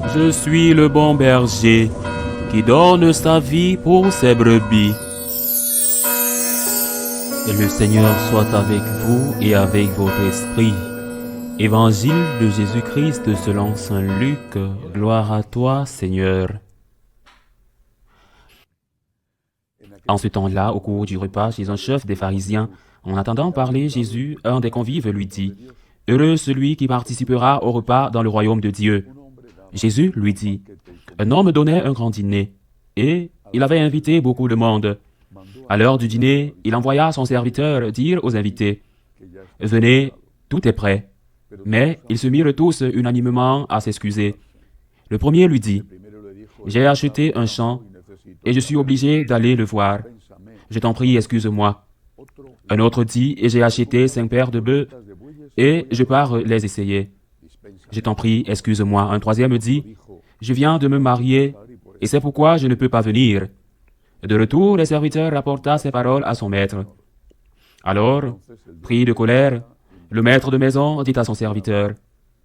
Je suis le bon berger qui donne sa vie pour ses brebis. Et le Seigneur soit avec vous et avec votre esprit. Évangile de Jésus-Christ selon saint Luc. Gloire à toi, Seigneur. En ce temps-là, au cours du repas chez un chef des pharisiens, en attendant parler Jésus, un des convives lui dit « Heureux celui qui participera au repas dans le royaume de Dieu. » Jésus lui dit « Un homme donnait un grand dîner, et il avait invité beaucoup de monde. À l'heure du dîner, il envoya son serviteur dire aux invités « Venez, tout est prêt. » Mais ils se mirent tous unanimement à s'excuser. Le premier lui dit « J'ai acheté un champ, et je suis obligé d'aller le voir. Je t'en prie, excuse-moi. » Un autre dit « J'ai acheté 5 paires de bœufs, et je pars les essayer. Je t'en prie, excuse-moi. » Un troisième dit « Je viens de me marier, et c'est pourquoi je ne peux pas venir. » De retour, le serviteur rapporta ces paroles à son maître. Alors, pris de colère, le maître de maison dit à son serviteur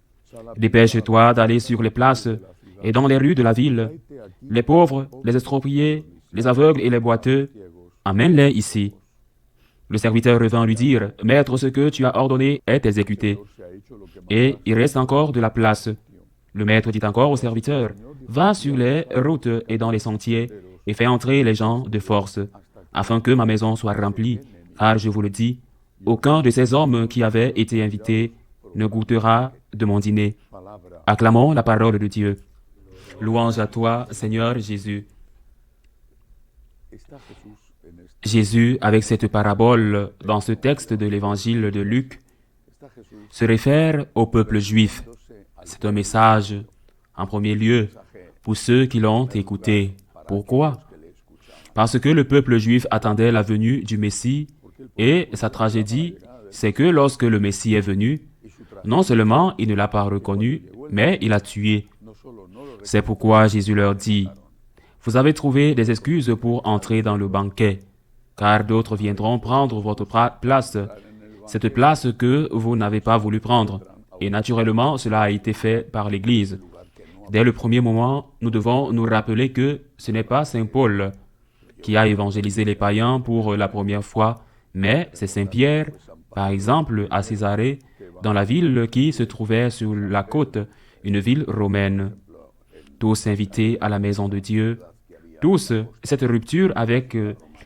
« Dépêche-toi d'aller sur les places et dans les rues de la ville. Les pauvres, les estropiés, les aveugles et les boiteux, amène-les ici. » Le serviteur revint lui dire « Maître, ce que tu as ordonné est exécuté. » Et il reste encore de la place. Le maître dit encore au serviteur « Va sur les routes et dans les sentiers et fais entrer les gens de force, afin que ma maison soit remplie, car je vous le dis, aucun de ces hommes qui avaient été invités ne goûtera de mon dîner. » Acclamons la parole de Dieu. Louange à toi, Seigneur Jésus. Jésus, avec cette parabole, dans ce texte de l'évangile de Luc, se réfère au peuple juif. C'est un message, en premier lieu, pour ceux qui l'ont écouté. Pourquoi? Parce que le peuple juif attendait la venue du Messie, et sa tragédie, c'est que lorsque le Messie est venu, non seulement il ne l'a pas reconnu, mais il l'a tué. C'est pourquoi Jésus leur dit « Vous avez trouvé des excuses pour entrer dans le banquet, car d'autres viendront prendre votre place, cette place que vous n'avez pas voulu prendre. » Et naturellement, cela a été fait par l'Église. Dès le premier moment, nous devons nous rappeler que ce n'est pas Saint Paul qui a évangélisé les païens pour la première fois, mais c'est Saint Pierre, par exemple, à Césarée, dans la ville qui se trouvait sur la côte, une ville romaine. Tous invités à la maison de Dieu, tous cette rupture avec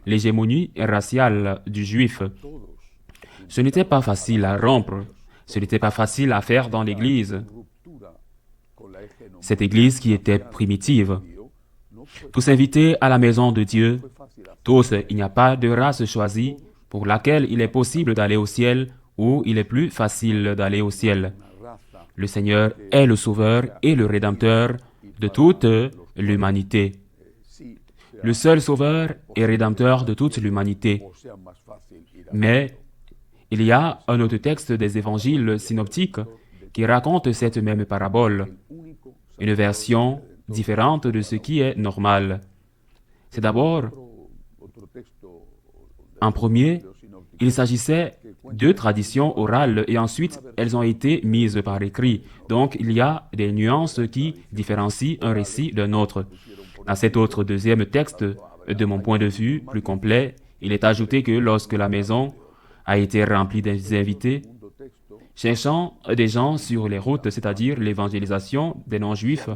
l'hégémonie raciale du juif. Ce n'était pas facile à rompre, ce n'était pas facile à faire dans l'Église. Cette Église qui était primitive. Tous invités à la maison de Dieu, tous, il n'y a pas de race choisie pour laquelle il est possible d'aller au ciel ou il est plus facile d'aller au ciel. Le Seigneur est le Sauveur et le Rédempteur de toute l'humanité. Le seul Sauveur et Rédempteur de toute l'humanité. Mais il y a un autre texte des évangiles synoptiques qui raconte cette même parabole, une version différente de ce qui est normal. C'est d'abord, en premier, il s'agissait de traditions orales et ensuite elles ont été mises par écrit. Donc il y a des nuances qui différencient un récit d'un autre. À cet autre deuxième texte, de mon point de vue plus complet, il est ajouté que lorsque la maison a été remplie des invités, cherchant des gens sur les routes, c'est-à-dire l'évangélisation des non-juifs,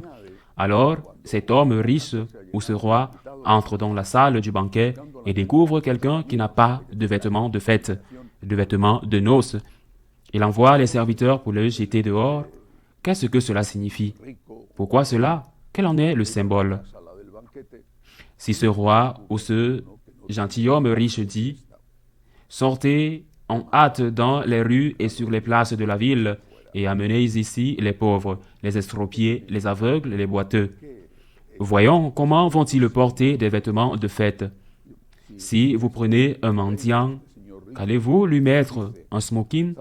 alors cet homme riche ou ce roi entre dans la salle du banquet et découvre quelqu'un qui n'a pas de vêtements de fête, de vêtements de noces. Il envoie les serviteurs pour le jeter dehors. Qu'est-ce que cela signifie? Pourquoi cela? Quel en est le symbole? Si ce roi ou ce gentilhomme riche dit « Sortez en hâte dans les rues et sur les places de la ville et amenez ici les pauvres, les estropiés, les aveugles, les boiteux. » Voyons comment vont-ils porter des vêtements de fête. Si vous prenez un mendiant, qu'allez-vous lui mettre un smoking?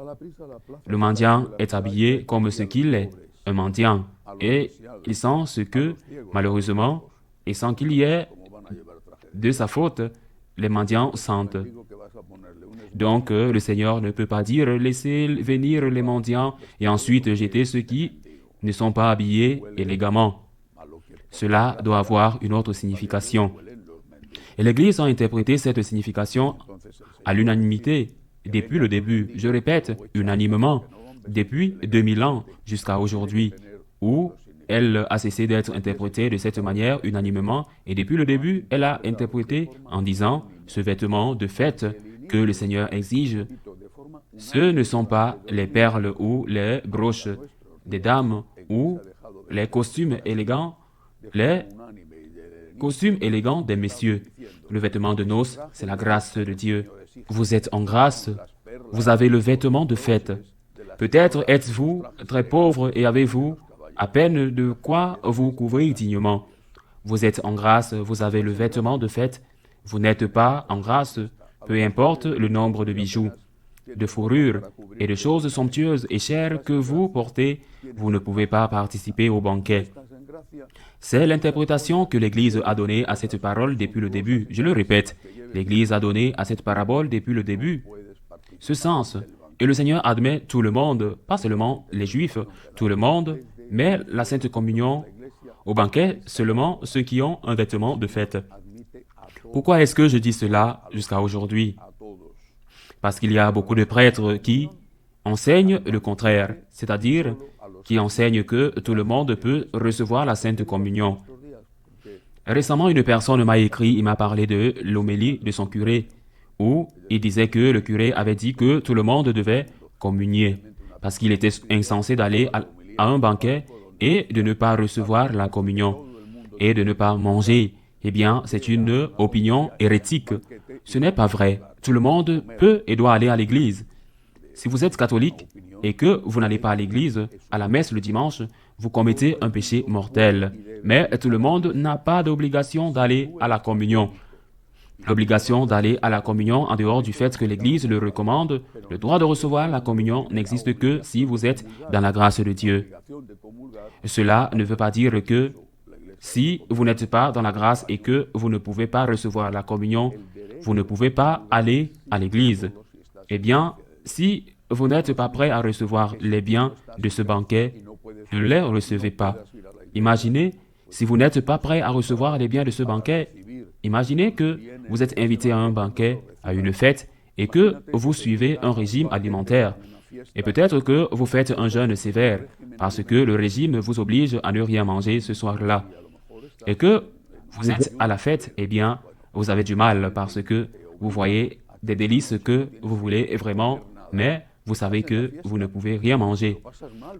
Le mendiant est habillé comme ce qu'il est, un mendiant, et il sent ce que, malheureusement, et sans qu'il y ait de sa faute, les mendiants sentent. Donc, le Seigneur ne peut pas dire « Laissez venir les mendiants et ensuite jeter ceux qui ne sont pas habillés élégamment. » cela doit avoir une autre signification. Et l'Église a interprété cette signification à l'unanimité depuis le début. Je répète, unanimement, depuis 2000 ans jusqu'à aujourd'hui, où elle a cessé d'être interprétée de cette manière unanimement. Et depuis le début, elle a interprété en disant, ce vêtement de fête que le Seigneur exige, ce ne sont pas les perles ou les broches des dames ou les costumes élégants des messieurs. Le vêtement de noces, c'est la grâce de Dieu. Vous êtes en grâce, vous avez le vêtement de fête. Peut-être êtes-vous très pauvre et avez-vous à peine de quoi vous couvrir dignement. Vous êtes en grâce, vous avez le vêtement de fête. Vous n'êtes pas en grâce, peu importe le nombre de bijoux, de fourrures et de choses somptueuses et chères que vous portez, vous ne pouvez pas participer au banquet. C'est l'interprétation que l'Église a donnée à cette parole depuis le début. Je le répète, l'Église a donné à cette parabole depuis le début ce sens. Et le Seigneur admet tout le monde, pas seulement les Juifs, tout le monde, mais la Sainte Communion au banquet seulement ceux qui ont un vêtement de fête. Pourquoi est-ce que je dis cela jusqu'à aujourd'hui? Parce qu'il y a beaucoup de prêtres qui enseignent le contraire, c'est-à-dire qui enseignent que tout le monde peut recevoir la Sainte Communion. Récemment, une personne m'a écrit, il m'a parlé de l'homélie de son curé, où il disait que le curé avait dit que tout le monde devait communier, parce qu'il était insensé d'aller à un banquet et de ne pas recevoir la communion, et de ne pas manger. Eh bien, c'est une opinion hérétique. Ce n'est pas vrai. Tout le monde peut et doit aller à l'église. Si vous êtes catholique et que vous n'allez pas à l'église, à la messe le dimanche, vous commettez un péché mortel. Mais tout le monde n'a pas d'obligation d'aller à la communion. L'obligation d'aller à la communion, en dehors du fait que l'Église le recommande, le droit de recevoir la communion n'existe que si vous êtes dans la grâce de Dieu. Cela ne veut pas dire que si vous n'êtes pas dans la grâce et que vous ne pouvez pas recevoir la communion, vous ne pouvez pas aller à l'Église. Eh bien, si vous n'êtes pas prêt à recevoir les biens de ce banquet, ne les recevez pas. Imaginez, si vous n'êtes pas prêt à recevoir les biens de ce banquet, imaginez que vous êtes invité à un banquet, à une fête, et que vous suivez un régime alimentaire. Et peut-être que vous faites un jeûne sévère, parce que le régime vous oblige à ne rien manger ce soir-là. Et que vous êtes à la fête, eh bien, vous avez du mal, parce que vous voyez des délices que vous voulez vraiment, mais vous savez que vous ne pouvez rien manger,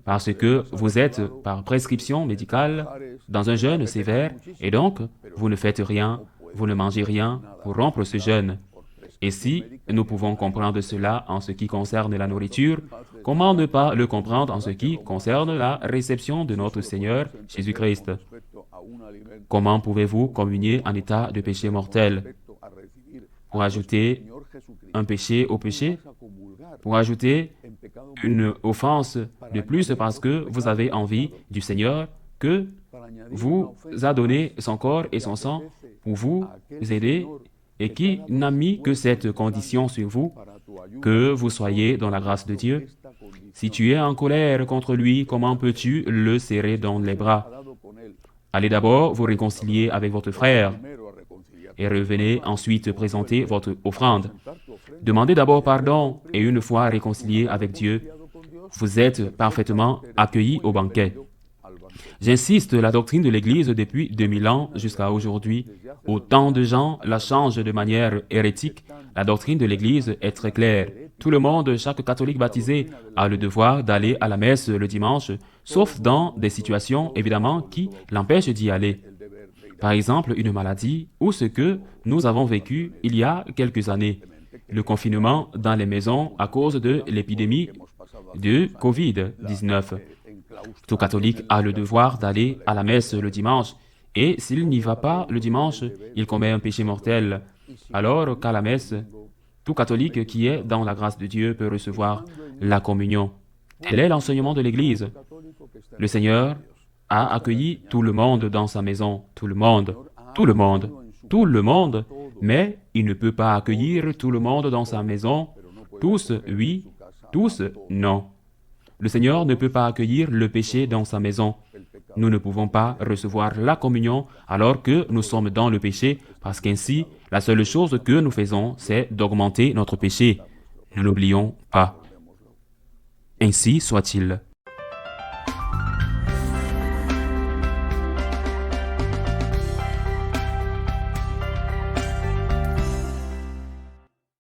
parce que vous êtes, par prescription médicale, dans un jeûne sévère, et donc, vous ne faites rien, vous ne mangez rien pour rompre ce jeûne. Et si nous pouvons comprendre cela en ce qui concerne la nourriture, comment ne pas le comprendre en ce qui concerne la réception de notre Seigneur Jésus-Christ? Comment pouvez-vous communier en état de péché mortel? Pour ajouter un péché au péché? Pour ajouter une offense de plus parce que vous avez envie du Seigneur que vous a donné son corps et son sang pour vous aider et qui n'a mis que cette condition sur vous, que vous soyez dans la grâce de Dieu. Si tu es en colère contre lui, comment peux-tu le serrer dans les bras? Allez d'abord vous réconcilier avec votre frère et revenez ensuite présenter votre offrande. Demandez d'abord pardon et une fois réconcilié avec Dieu, vous êtes parfaitement accueillis au banquet. J'insiste, la doctrine de l'Église depuis 2000 ans jusqu'à aujourd'hui, autant de gens la changent de manière hérétique. La doctrine de l'Église est très claire. Tout le monde, chaque catholique baptisé, a le devoir d'aller à la messe le dimanche, sauf dans des situations, évidemment, qui l'empêchent d'y aller. Par exemple, une maladie ou ce que nous avons vécu il y a quelques années. Le confinement dans les maisons à cause de l'épidémie de Covid-19. Tout catholique a le devoir d'aller à la messe le dimanche, et s'il n'y va pas le dimanche, il commet un péché mortel. Alors qu'à la messe, tout catholique qui est dans la grâce de Dieu peut recevoir la communion. Tel est l'enseignement de l'Église. Le Seigneur a accueilli tout le monde dans sa maison, tout le monde, tout le monde, tout le monde, mais il ne peut pas accueillir tout le monde dans sa maison, tous oui, tous non. Le Seigneur ne peut pas accueillir le péché dans sa maison. Nous ne pouvons pas recevoir la communion alors que nous sommes dans le péché, parce qu'ainsi, la seule chose que nous faisons, c'est d'augmenter notre péché. Ne l'oublions pas. Ainsi soit-il.